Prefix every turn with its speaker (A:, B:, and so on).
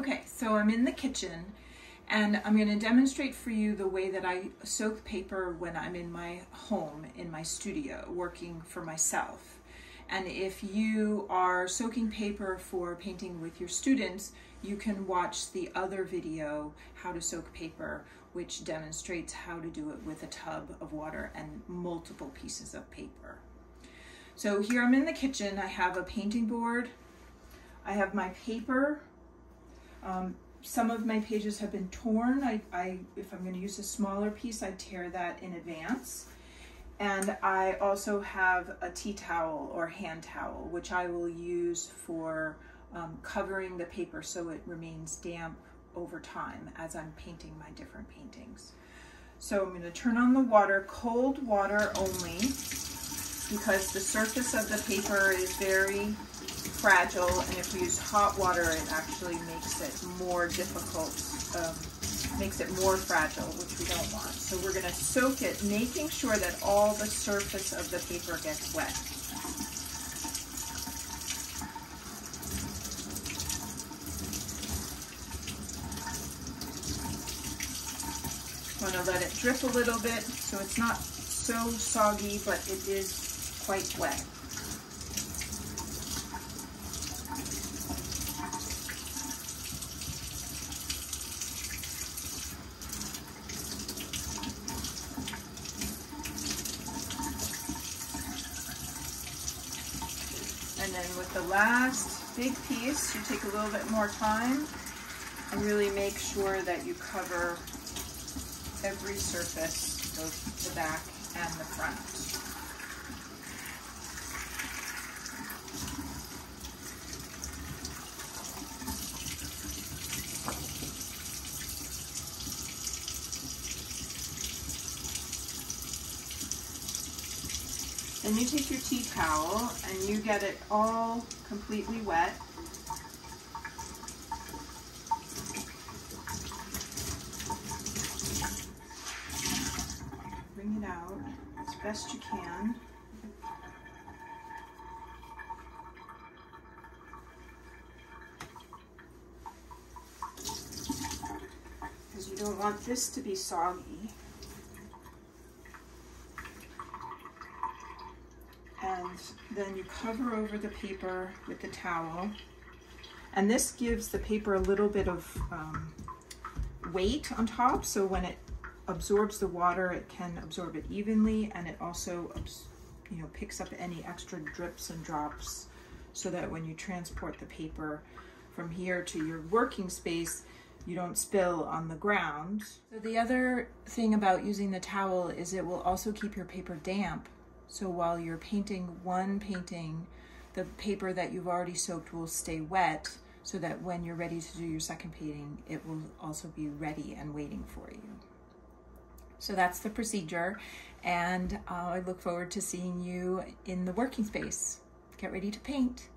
A: Okay, so I'm in the kitchen and I'm going to demonstrate for you the way that I soak paper when I'm in my home, in my studio, working for myself. And if you are soaking paper for painting with your students, you can watch the other video, How to Soak Paper, which demonstrates how to do it with a tub of water and multiple pieces of paper. So here I'm in the kitchen. I have a painting board. I have my paper. Some of my pages have been torn. If I'm going to use a smaller piece, I tear that in advance. And I also have a tea towel or hand towel, which I will use for covering the paper so it remains damp over time as I'm painting my different paintings. So I'm going to turn on the water, cold water only, because the surface of the paper is very fragile, and if we use hot water, it actually makes it more difficult, makes it more fragile, which we don't want. So we're going to soak it, making sure that all the surface of the paper gets wet. Want to let it drip a little bit so it's not so soggy, but it is quite wet. And then with the last big piece, you take a little bit more time and really make sure that you cover every surface, both the back and the front. Then you take your tea towel and you get it all completely wet. Bring it out as best you can. Because you don't want this to be soggy. And then you cover over the paper with the towel. And this gives the paper a little bit of weight on top, so when it absorbs the water, it can absorb it evenly, and it also picks up any extra drips and drops, so that when you transport the paper from here to your working space, you don't spill on the ground. So the other thing about using the towel is it will also keep your paper damp. So while you're painting one painting, the paper that you've already soaked will stay wet, so that when you're ready to do your second painting, it will also be ready and waiting for you. So that's the procedure, and I look forward to seeing you in the working space. Get ready to paint.